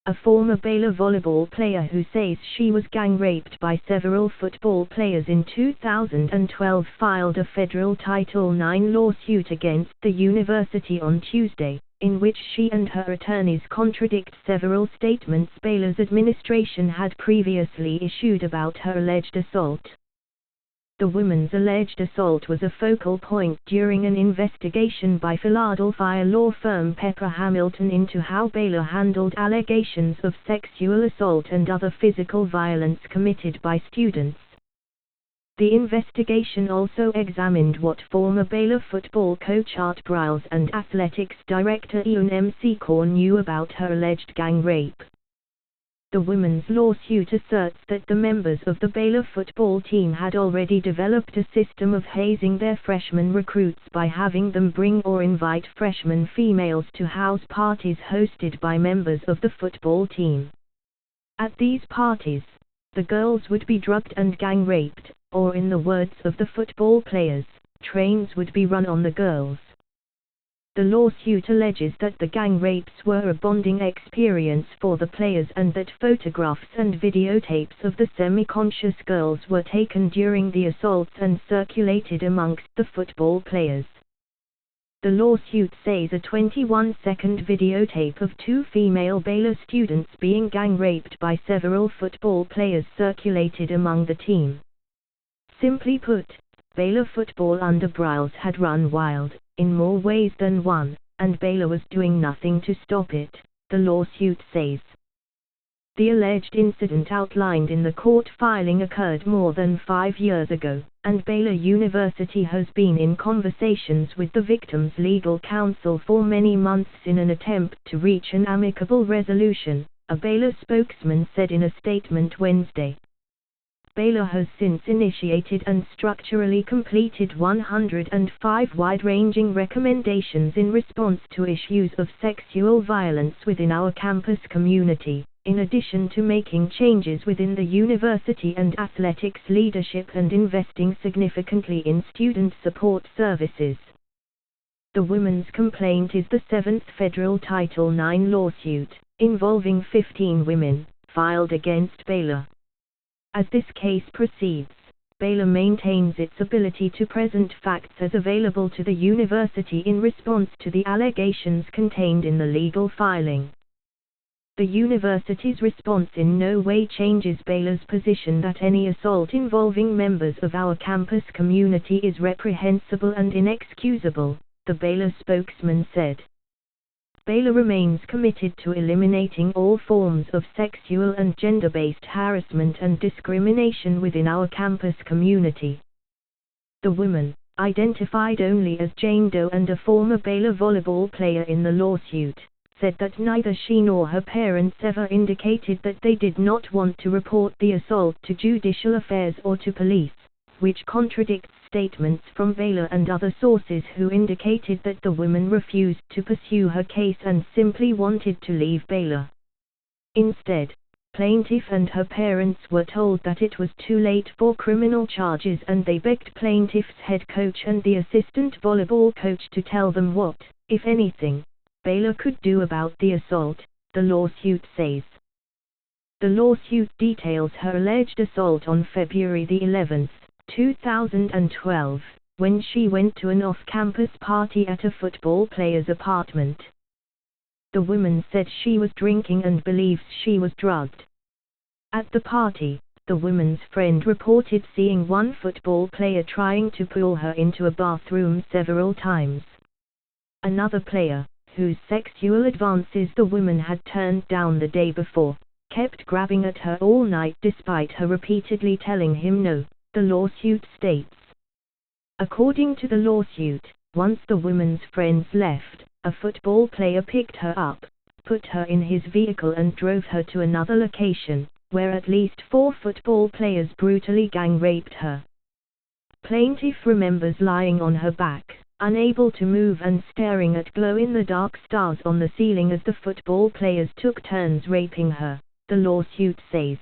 a former Baylor volleyball player who says she was gang-raped by several football players in 2012, filed a federal Title IX lawsuit against the university on Tuesday, in which she and her attorneys contradict several statements Baylor's administration had previously issued about her alleged assault. The woman's alleged assault was a focal point during an investigation by Philadelphia law firm Pepper Hamilton into how Baylor handled allegations of sexual assault and other physical violence committed by students. The investigation also examined what former Baylor football coach Art Briles and athletics director Ian McCord knew about her alleged gang rape. The women's lawsuit asserts that the members of the Baylor football team had already developed a system of hazing their freshman recruits by having them bring or invite freshman females to house parties hosted by members of the football team. At these parties, the girls would be drugged and gang raped, or in the words of the football players, trains would be run on the girls. The lawsuit alleges that the gang rapes were a bonding experience for the players and that photographs and videotapes of the semi-conscious girls were taken during the assaults and circulated amongst the football players. The lawsuit says a 21-second videotape of two female Baylor students being gang raped by several football players circulated among the team. Simply put, Baylor football under Briles had run wild, in more ways than one, and Baylor was doing nothing to stop it, the lawsuit says. The alleged incident outlined in the court filing occurred more than 5 years ago, and Baylor University has been in conversations with the victim's legal counsel for many months in an attempt to reach an amicable resolution, a Baylor spokesman said in a statement Wednesday. Baylor has since initiated and structurally completed 105 wide-ranging recommendations in response to issues of sexual violence within our campus community, in addition to making changes within the university and athletics leadership and investing significantly in student support services. The women's complaint is the 7th federal Title IX lawsuit, involving 15 women, filed against Baylor. As this case proceeds, Baylor maintains its ability to present facts as available to the university in response to the allegations contained in the legal filing. The university's response in no way changes Baylor's position that any assault involving members of our campus community is reprehensible and inexcusable, the Baylor spokesman said. Baylor remains committed to eliminating all forms of sexual and gender-based harassment and discrimination within our campus community. The woman, identified only as Jane Doe and a former Baylor volleyball player in the lawsuit, said that neither she nor her parents ever indicated that they did not want to report the assault to judicial affairs or to police, which contradicts statements from Baylor and other sources who indicated that the woman refused to pursue her case and simply wanted to leave Baylor. Instead, plaintiff and her parents were told that it was too late for criminal charges and they begged plaintiff's head coach and the assistant volleyball coach to tell them what, if anything, Baylor could do about the assault, the lawsuit says. The lawsuit details her alleged assault on February the 11th, 2012, when she went to an off-campus party at a football player's apartment. The woman said she was drinking and believes she was drugged. At the party, the woman's friend reported seeing one football player trying to pull her into a bathroom several times. Another player, whose sexual advances the woman had turned down the day before, kept grabbing at her all night despite her repeatedly telling him no, the lawsuit states. According to the lawsuit, once the woman's friends left, a football player picked her up, put her in his vehicle and drove her to another location, where at least 4 football players brutally gang-raped her. Plaintiff remembers lying on her back, unable to move and staring at glow-in-the-dark stars on the ceiling as the football players took turns raping her, the lawsuit says.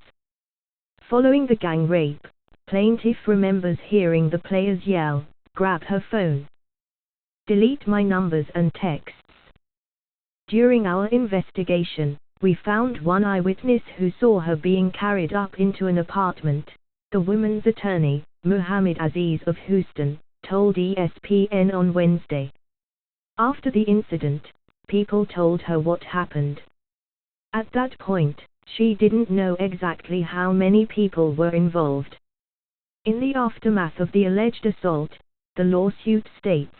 Following the gang rape, plaintiff remembers hearing the players yell, "Grab her phone. Delete my numbers and texts." During our investigation, "We found one eyewitness who saw her being carried up into an apartment," the women's attorney, Muhammad Aziz of Houston, told ESPN on Wednesday. After the incident, people told her what happened. At that point, she didn't know exactly how many people were involved. In the aftermath of the alleged assault, the lawsuit states,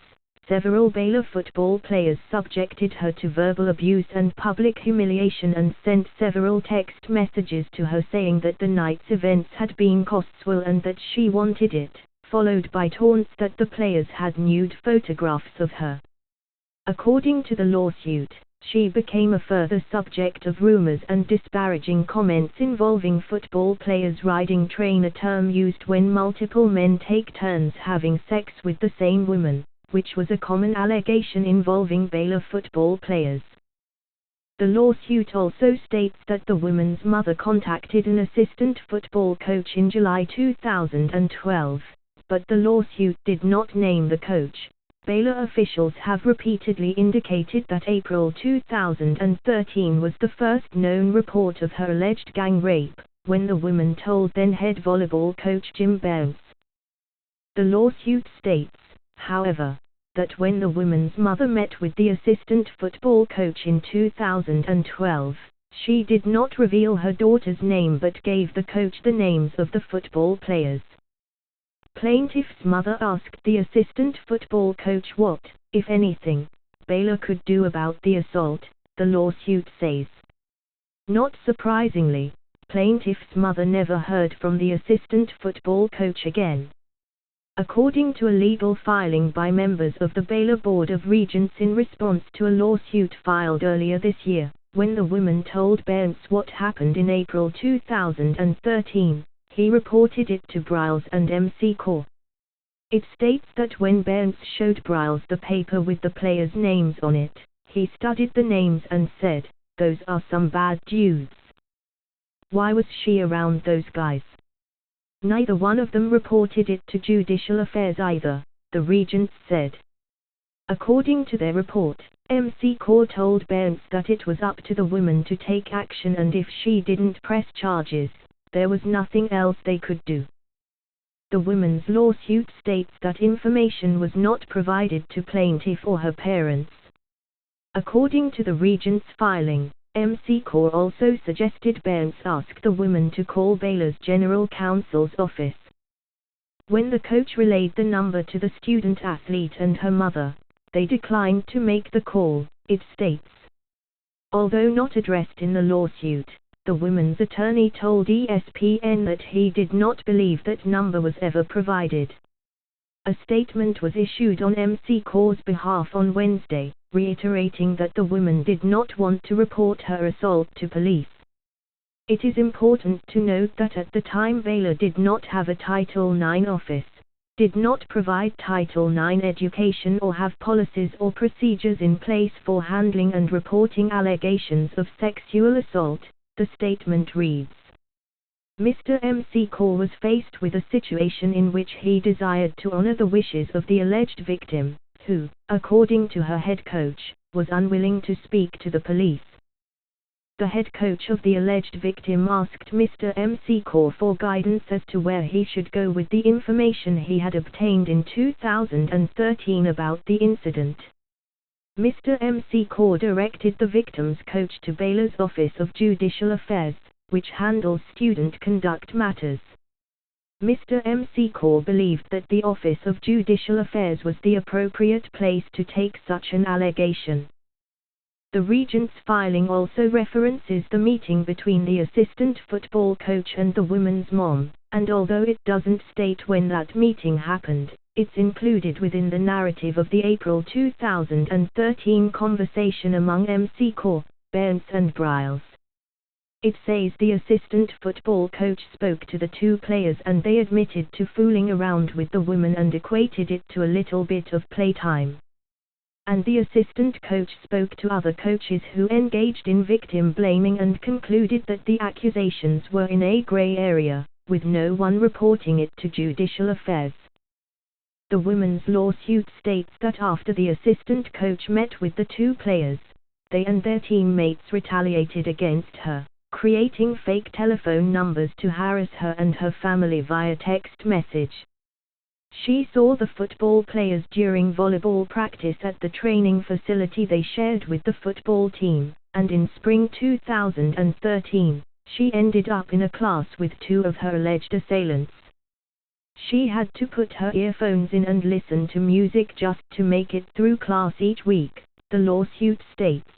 several Baylor football players subjected her to verbal abuse and public humiliation and sent several text messages to her saying that the night's events had been costful and that she wanted it, followed by taunts that the players had nude photographs of her. According to the lawsuit, she became a further subject of rumors and disparaging comments involving football players riding train, a term used when multiple men take turns having sex with the same woman, which was a common allegation involving Baylor football players. The lawsuit also states that the woman's mother contacted an assistant football coach in July 2012, but the lawsuit did not name the coach. Baylor officials have repeatedly indicated that April 2013 was the first known report of her alleged gang rape, when the woman told then-head volleyball coach Jim Bounce. The lawsuit states, however, that when the woman's mother met with the assistant football coach in 2012, she did not reveal her daughter's name but gave the coach the names of the football players. Plaintiff's mother asked the assistant football coach what, if anything, Baylor could do about the assault, the lawsuit says. Not surprisingly, plaintiff's mother never heard from the assistant football coach again. According to a legal filing by members of the Baylor Board of Regents in response to a lawsuit filed earlier this year, when the woman told Bounce what happened in April 2013, he reported it to Briles and MC Core. It states that when Bounce showed Briles the paper with the players' names on it, he studied the names and said, "Those are some bad dudes. Why was she around those guys?" Neither one of them reported it to Judicial Affairs either, the Regents said. According to their report, MC Core told Bounce that it was up to the woman to take action and if she didn't press charges, there was nothing else they could do. The women's lawsuit states that information was not provided to plaintiff or her parents. According to the Regents' filing, MC Core also suggested Bounce ask the woman to call Baylor's general counsel's office. When the coach relayed the number to the student-athlete and her mother, they declined to make the call, it states. Although not addressed in the lawsuit, the women's attorney told ESPN that he did not believe that number was ever provided. A statement was issued on MC Core's behalf on Wednesday, reiterating that the woman did not want to report her assault to police. It is important to note that at the time Baylor did not have a Title IX office, did not provide Title IX education or have policies or procedures in place for handling and reporting allegations of sexual assault, the statement reads. Mr. MC Core was faced with a situation in which he desired to honor the wishes of the alleged victim, who, according to her head coach, was unwilling to speak to the police. The head coach of the alleged victim asked Mr. MC Core for guidance as to where he should go with the information he had obtained in 2013 about the incident. Mr. MC Core directed the victim's coach to Baylor's Office of Judicial Affairs, which handles student conduct matters. Mr. MC Core believed that the Office of Judicial Affairs was the appropriate place to take such an allegation. The Regents' filing also references the meeting between the assistant football coach and the woman's mom, and although it doesn't state when that meeting happened, it's included within the narrative of the April 2013 conversation among MC Core, Bounce and Briles. It says the assistant football coach spoke to the two players and they admitted to fooling around with the woman and equated it to a little bit of playtime. And the assistant coach spoke to other coaches who engaged in victim blaming and concluded that the accusations were in a gray area, with no one reporting it to Judicial Affairs. The women's lawsuit states that after the assistant coach met with the two players, they and their teammates retaliated against her, creating fake telephone numbers to harass her and her family via text message. She saw the football players during volleyball practice at the training facility they shared with the football team, and in spring 2013, she ended up in a class with two of her alleged assailants. She had to put her earphones in and listen to music just to make it through class each week, the lawsuit states.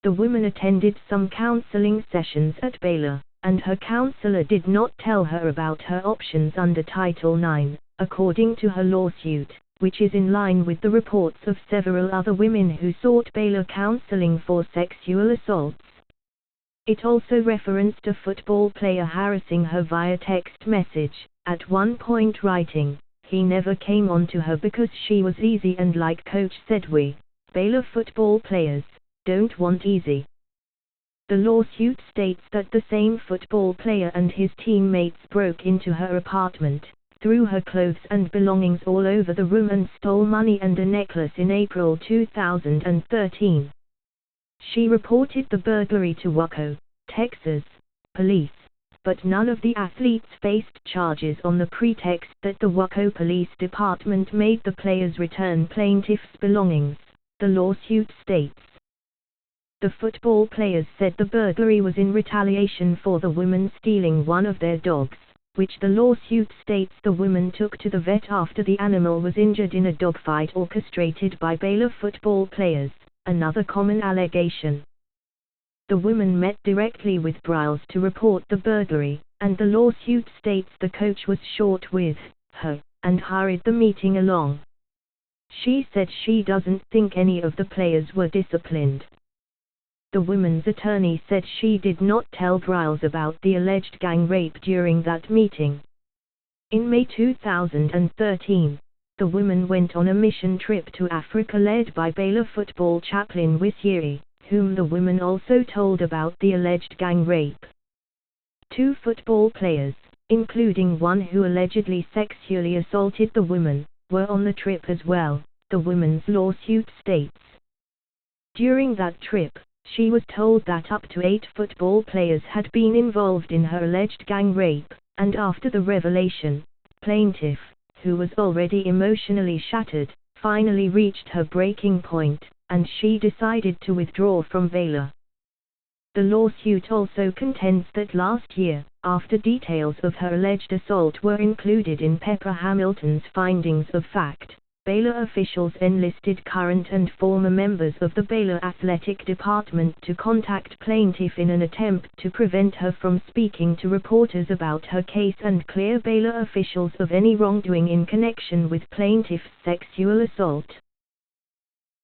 The woman attended some counseling sessions at Baylor, and her counselor did not tell her about her options under Title IX, according to her lawsuit, which is in line with the reports of several other women who sought Baylor counseling for sexual assaults. It also referenced a football player harassing her via text message, at one point writing, "He never came on to her because she was easy, and like coach said, we, Baylor football players, don't want easy." The lawsuit states that the same football player and his teammates broke into her apartment, threw her clothes and belongings all over the room and stole money and a necklace in April 2013. She reported the burglary to Waco, Texas, police, but none of the athletes faced charges on the pretext that the Waco Police Department made the players return plaintiff's belongings, the lawsuit states. The football players said the burglary was in retaliation for the women stealing one of their dogs, which the lawsuit states the woman took to the vet after the animal was injured in a dogfight orchestrated by Baylor football players, another common allegation. The woman met directly with Briles to report the burglary, and the lawsuit states the coach was short with her, and hurried the meeting along. She said she doesn't think any of the players were disciplined. The woman's attorney said she did not tell Briles about the alleged gang rape during that meeting. In May 2013, the woman went on a mission trip to Africa led by Baylor football chaplain Wisiri, whom the woman also told about the alleged gang rape. Two football players, including one who allegedly sexually assaulted the woman, were on the trip as well, the woman's lawsuit states. During that trip, she was told that up to 8 football players had been involved in her alleged gang rape, and after the revelation, plaintiff, who was already emotionally shattered, finally reached her breaking point, and she decided to withdraw from Baylor. The lawsuit also contends that last year, after details of her alleged assault were included in Pepper Hamilton's findings of fact, Baylor officials enlisted current and former members of the Baylor athletic department to contact plaintiff in an attempt to prevent her from speaking to reporters about her case and clear Baylor officials of any wrongdoing in connection with plaintiff's sexual assault.